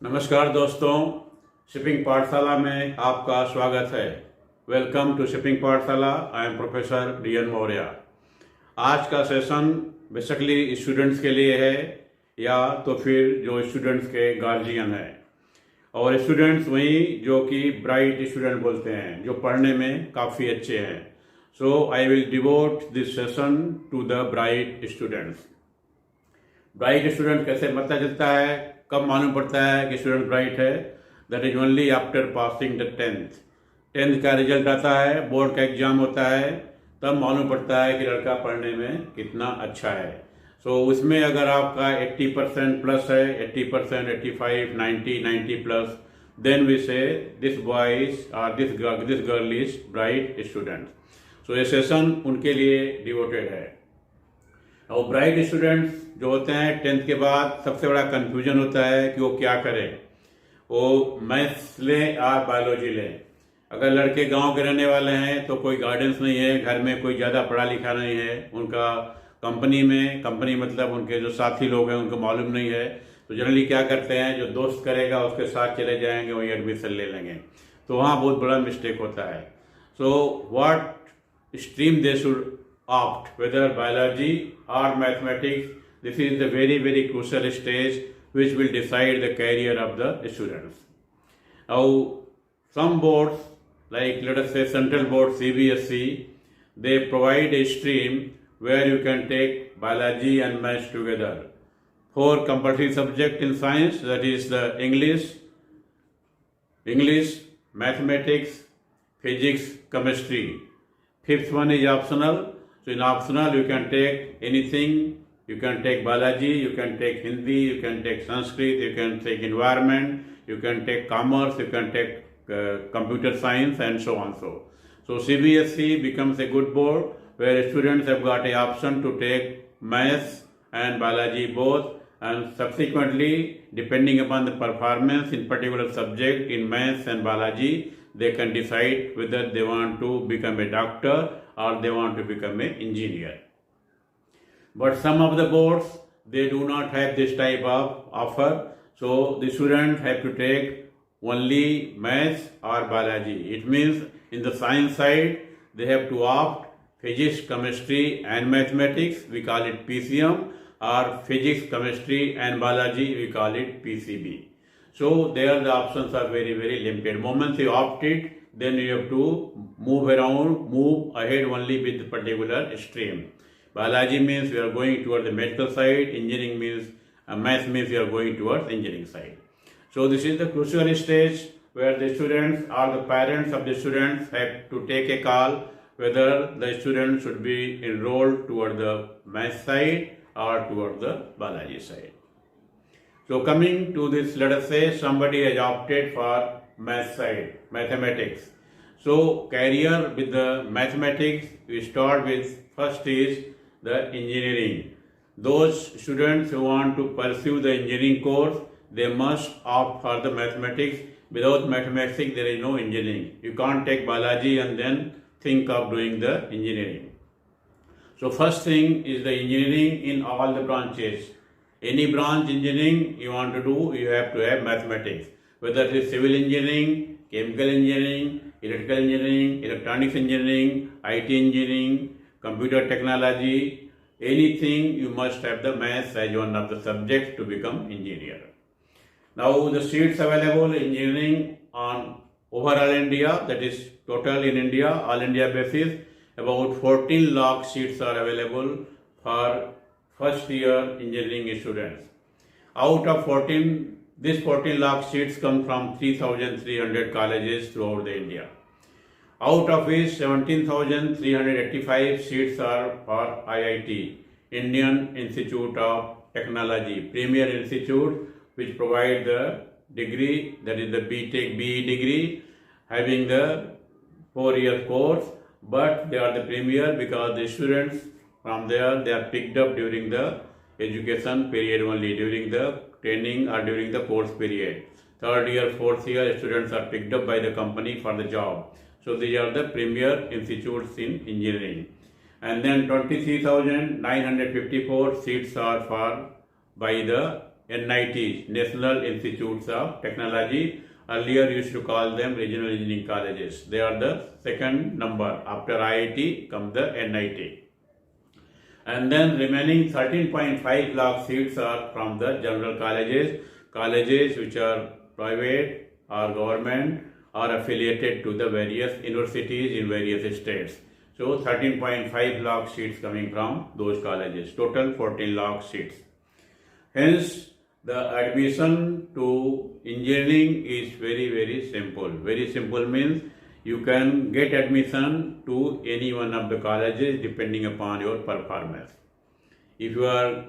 नमस्कार दोस्तों, शिपिंग पाठशाला में आपका स्वागत है। वेलकम टू शिपिंग पाठशाला। I am professor DN. Maurya. आज का सेशन बेसिकली स्टूडेंट्स के लिए है या तो फिर जो स्टूडेंट्स के गार्जियन है और स्टूडेंट्स वही जो कि ब्राइट स्टूडेंट बोलते हैं, जो पढ़ने में काफ़ी अच्छे हैं। So I will devote this session to the bright students. Bright student कैसे पता चलता है, कब मालूम पड़ता है कि स्टूडेंट ब्राइट है? That is only after passing the tenth का रिजल्ट आता है, बोर्ड का एग्जाम होता है, तब मालूम पड़ता है कि लड़का पढ़ने में कितना अच्छा है। उसमें अगर आपका 80% प्लस है, 80%, 85, 90 प्लस, देन वी से दिस बॉयज और this girl is bright student. ये सेशन उनके लिए डिवोटेड है। और ब्राइट स्टूडेंट्स जो होते हैं, टेंथ के बाद सबसे बड़ा कंफ्यूजन होता है कि वो क्या करें, वो मैथ्स लें या बायोलॉजी लें। अगर लड़के गांव के रहने वाले हैं तो कोई गाइडेंस नहीं है, घर में कोई ज़्यादा पढ़ा लिखा नहीं है, उनका कंपनी मतलब उनके जो साथी लोग हैं उनको मालूम नहीं है, तो जनरली क्या करते हैं, जो दोस्त करेगा उसके साथ चले जाएंगे, वहीं एडमिशन ले लेंगे। तो वहाँ बहुत बड़ा मिस्टेक होता है। What stream they should opt, whether biology or mathematics. This is the very crucial stage which will decide the career of the students. Now, some boards like let us say Central Board CBSE, they provide a stream where you can take biology and maths together. 4 compulsory subjects in science, that is the English, mathematics, physics, chemistry. 5th one is optional. So in optional you can take anything. You can take biology, you can take Hindi, you can take Sanskrit, you can take environment, you can take commerce, you can take computer science, and so on. So CBSE becomes a good board where students have got an option to take maths and biology both, and subsequently, depending upon the performance in particular subject in maths and biology, they can decide whether they want to become a doctor or they want to become an engineer. But some of the boards, they do not have this type of offer. So the students have to take only maths or biology. It means in the science side, they have to opt physics, chemistry and mathematics, we call it PCM, or physics, chemistry and biology, we call it PCB. So there the options are very limited. Moment you opt it, then you have to move ahead only with the particular stream. Biology means you are going towards the medical side, engineering means, math means you are going towards engineering side. So this is the crucial stage where the students or the parents of the students have to take a call whether the student should be enrolled toward the math side or toward the biology side. So coming to this, let us say somebody has opted for math side, mathematics. So career with the mathematics, we start with first is the engineering. Those students who want to pursue the engineering course, they must opt for the mathematics. Without mathematics, there is no engineering. You can't take biology and then think of doing the engineering. So first thing is the engineering in all the branches. Any branch engineering you want to do, you have to have mathematics. Whether it is civil engineering, chemical engineering, electrical engineering, electronics engineering, IT engineering, computer technology, anything you must have the maths as one of the subjects to become engineer. Now the seats available in engineering on overall India, that is total in India, all India basis, about 14 lakh seats are available for first year engineering students. Out of 14 lakh seats come from 3,300 colleges throughout the India. Out of which 17,385 seats are for IIT, Indian Institute of Technology, premier institute which provide the degree, that is the BTech BE degree, having the 4-year course, but they are the premier because the students from there, they are picked up during the education period only, during the training or during the course period. 3rd year, 4th year, students are picked up by the company for the job. So these are the premier institutes in engineering. And then 23,954 seats are by the NITs, National Institutes of Technology. Earlier used to call them regional engineering colleges. They are the second number. After IIT comes the NIT. And then remaining 13.5 lakh seats are from the general colleges which are private or government or affiliated to the various universities in various states. So 13.5 lakh seats coming from those colleges. Total 14 lakh seats. Hence, the admission to engineering is very simple. Very simple means you can get admission to any one of the colleges depending upon your performance. If you are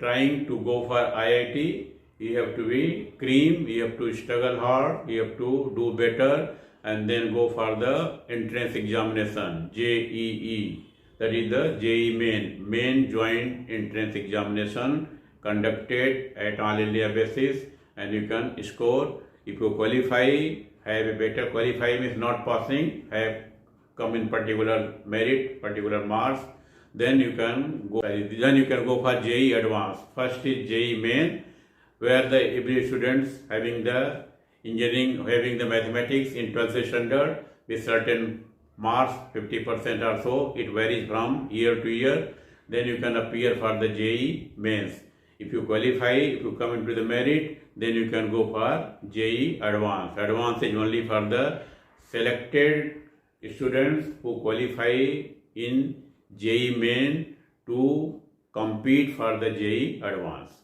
trying to go for IIT, you have to be cream, you have to struggle hard, you have to do better and then go for the entrance examination, JEE. That is the JEE main joint entrance examination conducted at all India basis, and you can score. If you qualify, have a better qualify means not passing, have come in particular merit, particular marks, then you can go for JEE advanced. First is JEE main, where the every students having the engineering, having the mathematics in 12th standard with certain marks, 50% or so, it varies from year to year. Then you can appear for the JEE mains. If you qualify, if you come into the merit, then you can go for JEE advanced. Advanced is only for the selected students who qualify in JEE main to compete for the JEE advanced.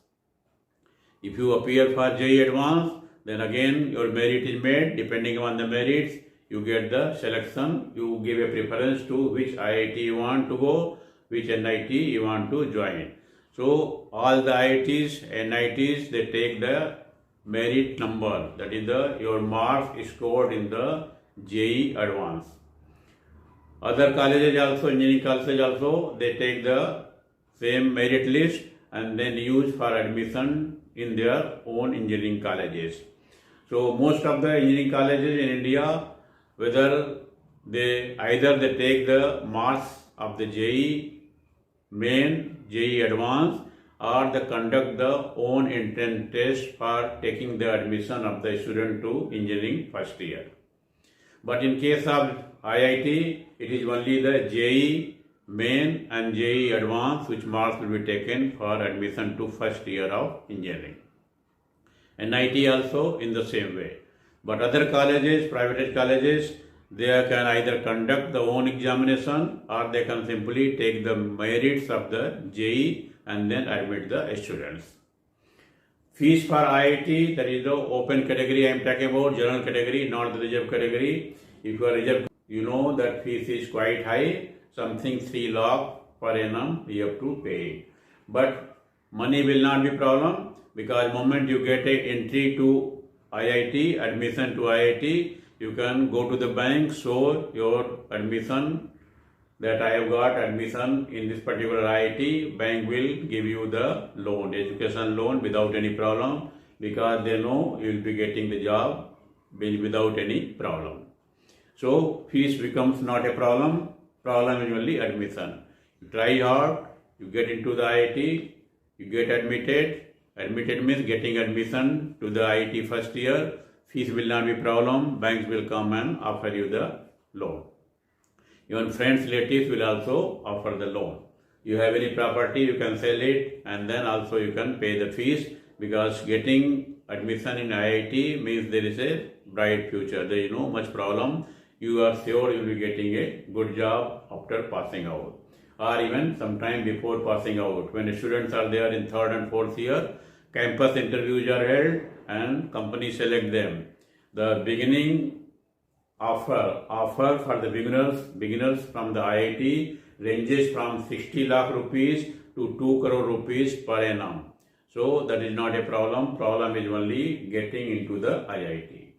If you appear for JEE advanced, then again your merit is made. Depending on the merits, you get the selection. You give a preference to which IIT you want to go, which NIT you want to join. So all the IITs, NITs, they take the merit number, that is your marks scored in the JEE advance. Other colleges also, engineering colleges also, they take the same merit list and then use for admission in their own engineering colleges. So most of the engineering colleges in India, whether they take the marks of the JEE main, JEE advanced, or they conduct the own entrance test for taking the admission of the student to engineering first year. But in case of IIT, it is only the JEE main and JEE advanced which marks will be taken for admission to first year of engineering. NIT also in the same way. But other colleges, private colleges, they can either conduct the own examination or they can simply take the merits of the JEE and then admit the students. Fees for IIT, that is the open category I am talking about, general category, not the reserve category. If you are reserve, you know that fees is quite high, something 3 lakh per annum you have to pay. But money will not be problem, because moment you get a entry to IIT, admission to IIT, you can go to the bank, show your admission that I have got admission in this particular IIT. Bank will give you the loan, education loan without any problem, because they know you will be getting the job without any problem. So fees becomes not a problem. Problem is only admission. You try hard, you get into the IIT, you get admitted. Admitted means getting admission to the IIT first year. Fees will not be problem. Banks will come and offer you the loan. Even friends, relatives will also offer the loan. You have any property, you can sell it, and then also you can pay the fees, because getting admission in IIT means there is a bright future. There is no much problem. You are sure you will be getting a good job after passing out, or even sometime before passing out. When the students are there in 3rd and 4th year, campus interviews are held and companies select them. The beginning offer for the beginners from the IIT ranges from 60 lakh rupees to 2 crore rupees per annum. So that is not a problem. Problem is only getting into the IIT.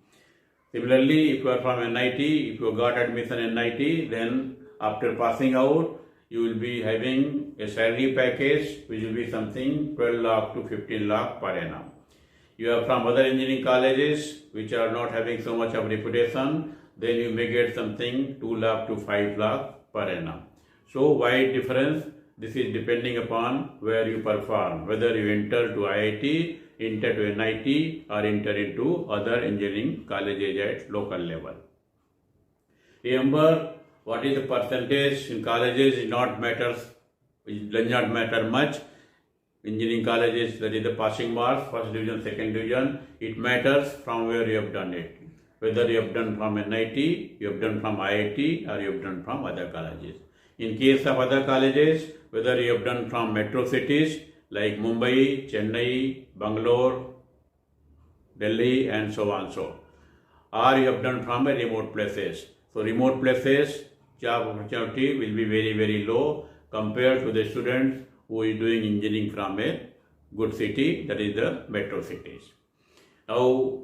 Similarly, if you are from NIT, if you got admission in NIT, then after passing out, you will be having a salary package which will be something 12 lakh to 15 lakh per annum. You are from other engineering colleges which are not having so much of reputation, then you may get something 2 lakh to 5 lakh per annum. So wide difference This is depending upon where you perform, whether you enter to IIT, enter to NIT, or enter into other engineering colleges at local level. Remember, what is the percentage in colleges is not matters. It does not matter much. Engineering colleges, that is the passing marks, first division, second division. It matters from where you have done it. Whether you have done from NIT, you have done from IIT, or you have done from other colleges. In case of other colleges, whether you have done from metro cities like Mumbai, Chennai, Bangalore, Delhi, and so on so, or you have done from a remote places. So remote places, job opportunity will be very, very low compared to the students who is doing engineering from a good city, that is the metro cities. Now,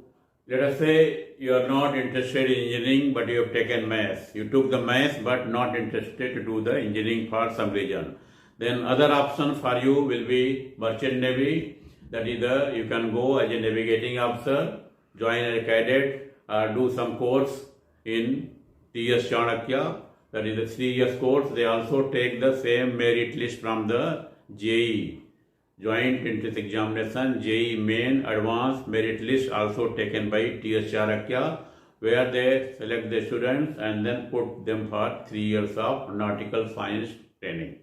let us say you are not interested in engineering, but you have taken maths. You took the maths, but not interested to do the engineering for some reason. Then other option for you will be merchant navy. That is you can go as a navigating officer, join as a cadet, or do some course in T.S. Chanakya. That is the 3 years course. They also take the same merit list from the JEE, Joint Entrance Examination, JEE Main Advanced Merit List, also taken by T.S. Chanakya, where they select the students and then put them for 3 years of nautical science training.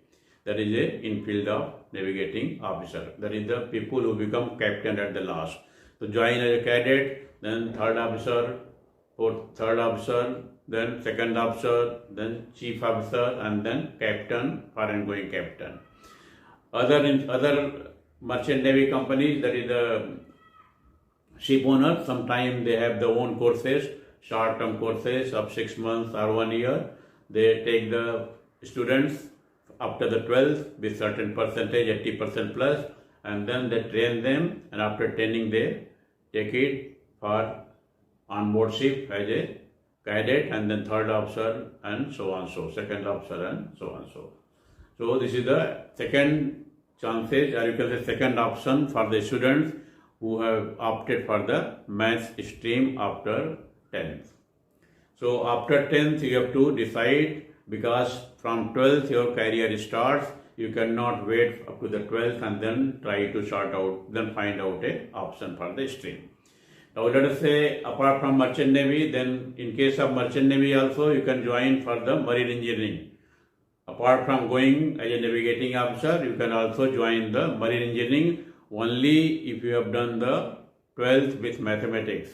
That is in field of navigating officer. That is the people who become captain at the last. So join as a cadet, then third officer, third officer, then second officer, then chief officer, and then captain, foreign going captain. Other merchant navy companies, that is the ship owners, sometimes they have their own courses, short-term courses of 6 months or 1 year. They take the students after the 12th with certain percentage, 80% plus, and then they train them, and after training they take it for on-board ship as a cadet, and then third officer, and so on so, second officer, and so on so. So this is the second chances, or you can say second option for the students who have opted for the maths stream after 10th. So after 10th you have to decide, because from 12th your career starts. You cannot wait up to the 12th and then try to sort out, then find out a option for the stream. Now let us say apart from merchant navy, then in case of merchant navy also you can join for the marine engineering. Apart from going as a navigating officer, you can also join the marine engineering only if you have done the 12th with mathematics.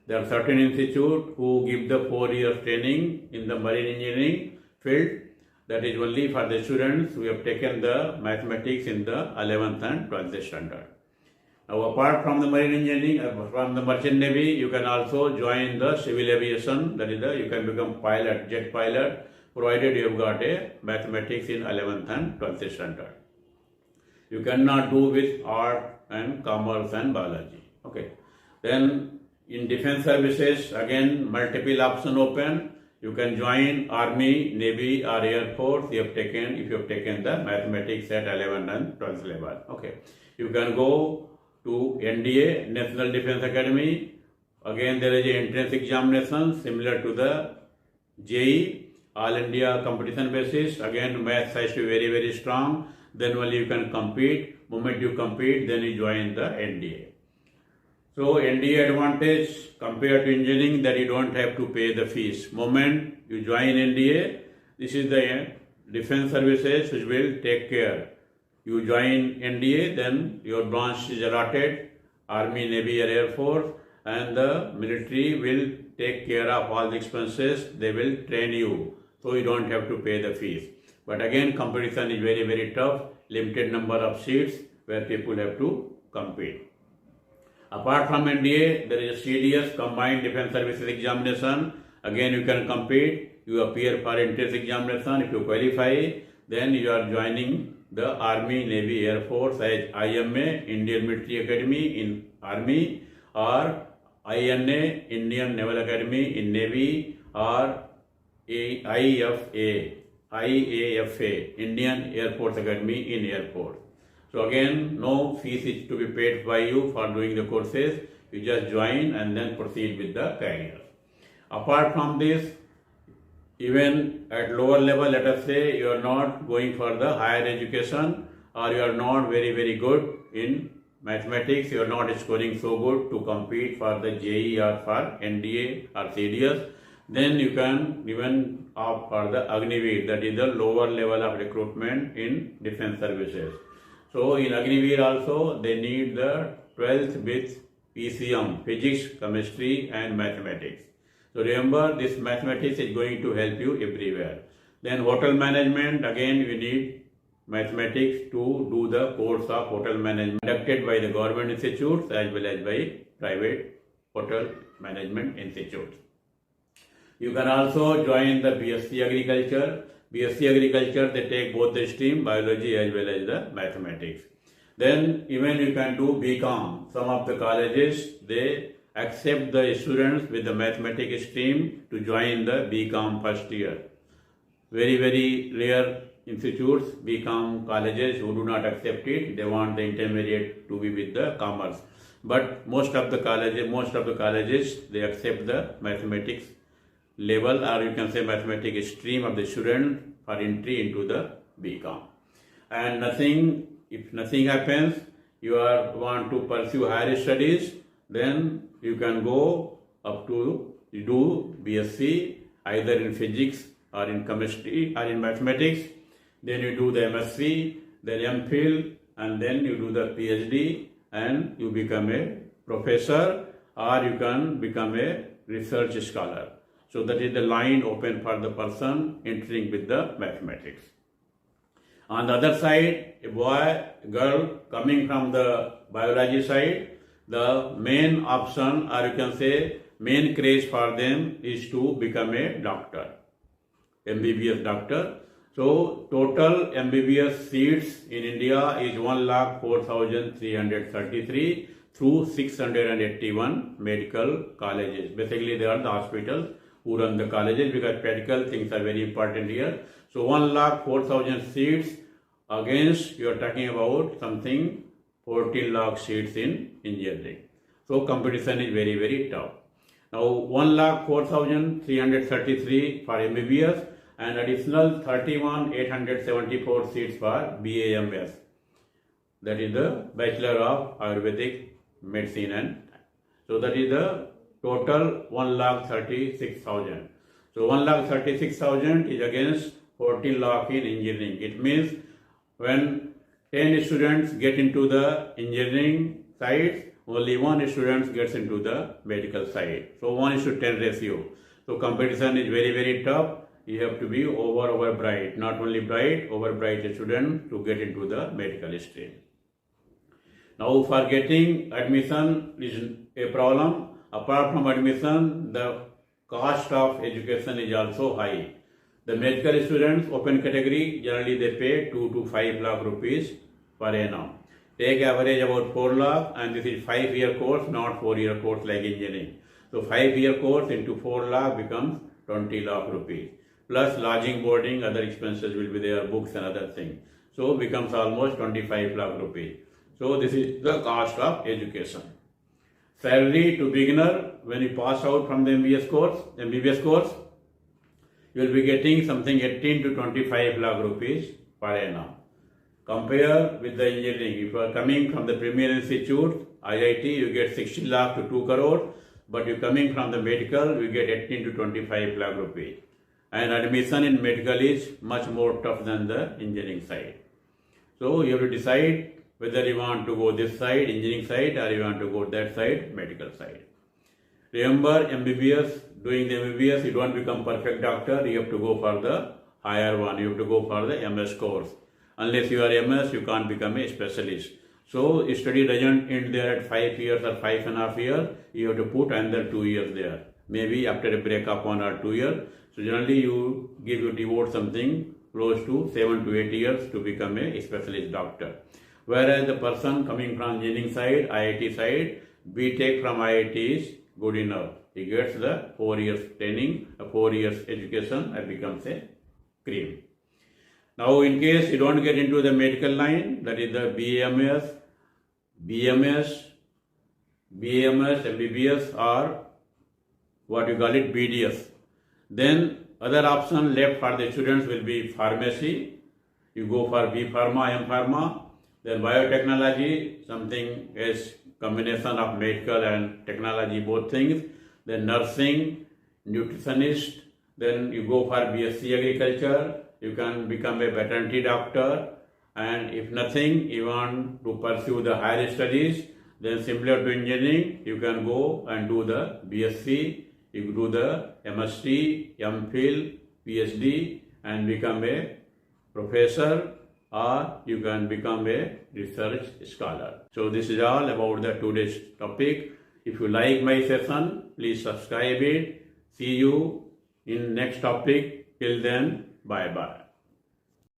There are certain institutes who give the 4 years training in the marine engineering field. That is only for the students who have taken the mathematics in the 11th and 12th standard. Now apart from the marine engineering, from the merchant navy, you can also join the civil aviation. That is you can become pilot, jet pilot, provided you have got a mathematics in 11th and 12th standard. You cannot do with art and commerce and biology. Okay. Then in defense services, again multiple option open. You can join Army, Navy, or Air Force if you have taken the mathematics at 11th and 12th level. Okay. You can go to NDA, National Defense Academy. Again there is an entrance examination similar to the JEE, All India competition basis. Again maths has to be very, very strong. Then only you can compete. Moment you compete, then you join the NDA. So NDA advantage compared to engineering, that you don't have to pay the fees. Moment you join NDA, this is the defense services which will take care. You join NDA, then your branch is allotted, Army, Navy, or Air Force, and the military will take care of all the expenses. They will train you, so you don't have to pay the fees. But again, competition is very, very tough. Limited number of seats where people have to compete. Apart from NDA, there is a CDS, Combined Defense Services Examination. Again, you can compete. You appear for entrance examination. If you qualify, then you are joining the Army, Navy, Air Force as IMA, Indian Military Academy in Army, or INA, Indian Naval Academy in Navy, or IAFA, Indian Air Force Academy in Air Force. So again, no fees is to be paid by you for doing the courses. You just join and then proceed with the career. Apart from this, even at lower level, let us say you are not going for the higher education, or you are not very good in mathematics, you are not scoring so good to compete for the JEE or for NDA or CDS, then you can even opt for the Agniveer, that is the lower level of recruitment in defense services. So in Agniveer also they need the 12th with PCM, physics, chemistry and mathematics. So remember, this mathematics is going to help you everywhere. Then hotel management, again we need mathematics to do the course of hotel management conducted by the government institutes as well as by private hotel management institutes. You can also join the BSc Agriculture. BSc Agriculture, they take both the stream, biology as well as the mathematics. Then even you can do BCom. Some of the colleges, they accept the students with the mathematics stream to join the BCom first year. Very rare institutes, BCom colleges who do not accept it, they want the intermediate to be with the commerce. But most of the colleges, they accept the mathematics level, or you can say mathematics stream of the student for entry into the BCom. And if nothing happens, you want to pursue higher studies, then you can go up to do BSc either in physics or in chemistry or in mathematics. Then you do the MSc, then MPhil, and then you do the PhD, and you become a professor, or you can become a research scholar. So that is the line open for the person entering with the mathematics. On the other side, a boy, girl coming from the biology side, the main option, or you can say main craze for them, is to become a doctor, MBBS doctor. So total MBBS seats in India is 1,04,333 through 681 medical colleges. Basically, they are the hospitals who run the colleges, because practical things are very important here. So 1,04,000 seats against, you are talking about something 14 lakh seats in engineering. So competition is very tough. Now 1,04,333 for MBBS and additional 31,874 seats for BAMS. That is the Bachelor of Ayurvedic Medicine, and so that is the total 1,36,000. So 1,36,000 is against 14 lakh in engineering. It means when 10 students get into the engineering side, only 1 student gets into the medical side. So 1:10 ratio. So competition is very tough. You have to be over bright, not only bright, over bright student to get into the medical stream. Now for getting admission is a problem. Apart from admission, the cost of education is also high. The medical students, open category, generally they pay 2 to 5 lakh rupees per annum. Take average about 4 lakh, and this is 5-year course, not 4-year course like engineering. So 5-year course into 4 lakh becomes 20 lakh rupees. Plus lodging, boarding, other expenses will be there, books and other things. So becomes almost 25 lakh rupees. So this is the cost of education. Salary to beginner, when you pass out from the MBBS course, you will be getting something 18 to 25 lakh rupees per annum. Compare with the engineering. If you are coming from the Premier Institute, IIT, you get 60 lakh to 2 crore, but you coming from the medical, you get 18 to 25 lakh rupees. And admission in medical is much more tough than the engineering side. So you have to decide whether you want to go this side, engineering side, or you want to go that side, medical side. Remember, MBBS, doing the MBBS, you don't become perfect doctor, you have to go for the higher one, you have to go for the MS course. Unless you are MS, you can't become a specialist. So study doesn't end there at 5 years or 5.5 years, you have to put another 2 years there. Maybe after a break of 1 or 2 years. So generally you devote something close to 7 to 8 years to become a specialist doctor. Whereas the person coming from engineering side, IIT side, BTech from IIT is good enough. He gets the 4 years training, 4 years education, and becomes a cream. Now in case you don't get into the medical line, that is the BMS, MBBS, or what you call it, BDS, then other option left for the students will be pharmacy. You go for B Pharma, M Pharma. Then biotechnology, something is combination of medical and technology, both things. Then nursing, nutritionist. Then you go for BSc Agriculture. You can become a veterinary doctor. And if nothing, you want to pursue the higher studies, then similar to engineering, you can go and do the BSc, you do the MSc, MPhil, PhD, and become a professor, or you can become a research scholar. So this is all about the today's topic. If you like my session, please subscribe it. See you in next topic. Till then, bye bye.